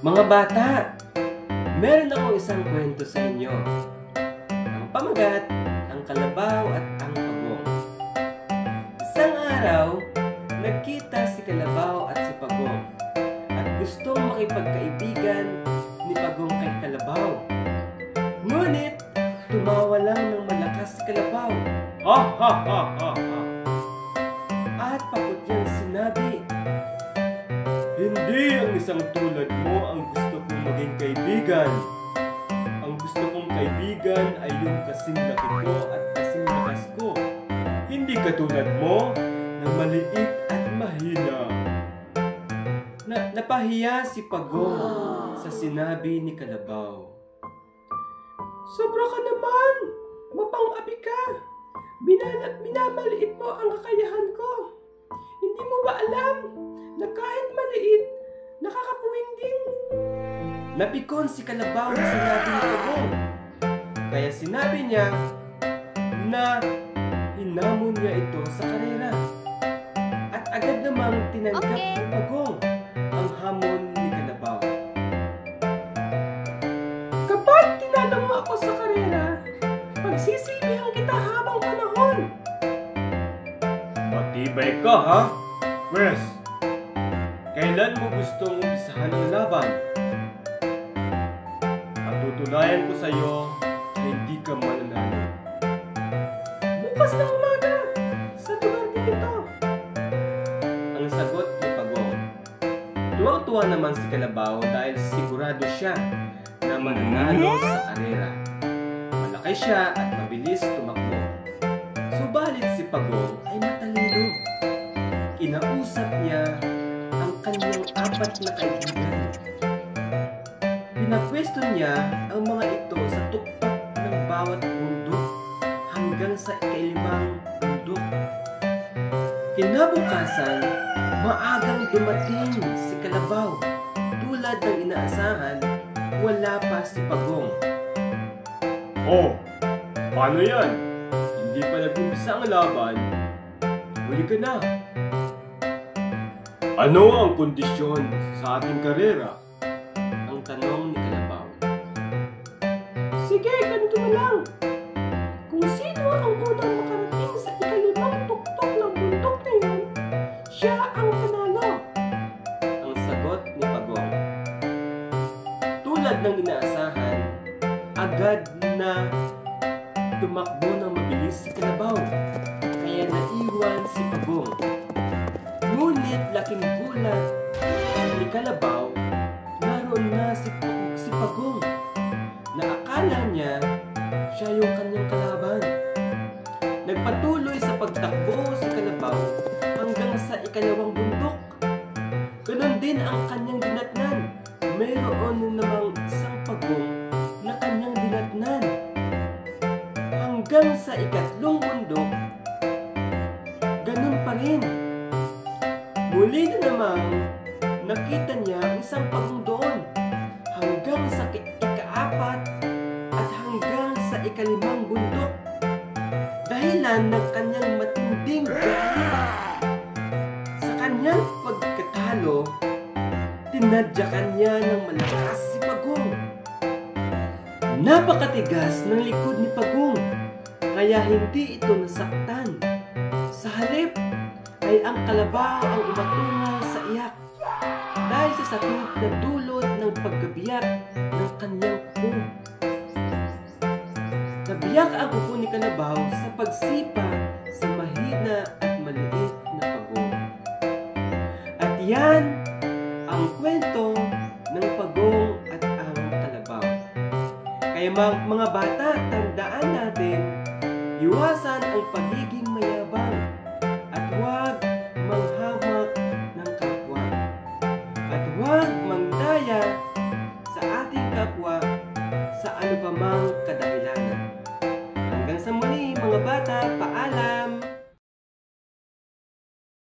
Mga bata, meron akong isang kwento sa inyo. Ang pamagat, ang kalabaw at ang pagong. Isang araw, nagkita si Kalabaw at si Pagong at gustong makipagkaibigan ni Pagong kay Kalabaw. Ngunit, tumawa lang ng malakas si Kalabaw. Ha ha ha ha ha! At pakot niyang sinabi, "Hindi ang isang tulad mo ang gusto kong maging kaibigan. Ang gusto kong kaibigan ay yung kasing laki ko at kasing lakas ko. Hindi katulad mo na maliit at mahina." Napahiya si Pagong sa sinabi ni Kalabaw. "Sobra ka naman! Mapang-api ka! Minamaliit mo ang kakayahan ko. Hindi mo ba alam na kahit maliit, nakakapuwing din?" Napikon si Kalabaw sa sinabi ni Pagong. Kaya sinabi niya na hinamon niya ito sa karera. At agad namang tinanggap ni Pagong ang hamon ni Kalabaw. "Kapag tinalo mo ako sa karera, pagsisilbihan kita habang panahon." "Matibay ka, ha? Pwes, kailan mo gustong umpisahan ang laban? Patutunayan ko sa iyo na hindi ka mananalo." "Bukas ng umaga, sa lugar din ito," ang sagot ni Pagong. Tuwang-tuwa naman si Kalabaw dahil sigurado siya na mananalo sa karera. Malaki siya at mabilis tumakbo. Subalit si Pagong ay matalino. Kinausap niya ang kanyang 4 na kaibigan. Pinapwesto niya ang mga ito sa tuktok ng bawat bundok hanggang sa ika-5 bundok. Kinabukasan, maagang dumating si Kalabaw. Tulad ng inaasahan, wala pa si Pagong. "Oh, paano yan? Hindi pa nag-umpisa ang laban. Huli ka na. Ano ang kondisyon sa ating karera?" ang tanong ni Kalabaw. "Sige, ganito na lang. Kung sino ang unang makarating sa ika-5 tuktok ng bundok na yun, siya ang panalo," ang sagot ni Pagong. Tulad ng inaasahan, agad na tumakbo ng mabilis si Kalabaw, kaya naiwan si Pagong. Ngunit laking gulat ni Kalabaw, naroon na si Pagong na akala niya siya yung kanyang kalaban. Nagpatuloy sa pagtakbo si Kalabaw hanggang sa ika-2 bundok. Ganon din ang kanyang dinatnan. Mayroon namang isang Pagong na kanyang dinatnan. Hanggang sa ika-3 bundok, ganon pa rin. Muli na namang nakita niya ang isang Pagong doon hanggang sa ika-4 at hanggang sa ika-5 bundok. Dahilan ng kanyang matinding galit. Sa kanyang pagkatalo, tinadyakan niya ng malakas si Pagong. Napakatigas ng likod ni Pagong, kaya hindi ito nasaktan. Sa halip ay ang Kalabaw ang umatungal sa iyak dahil sa sakit na dulot ng pagkabiyak ng kanyang kuko. Nabiyak ang kuko ni Kalabaw sa pagsipa sa mahina at maliit na Pagong. At yan ang kwento ng Pagong at ang Kalabaw. Kaya mga bata, tandaan natin, iwasan ang pagiging mayabang at huwag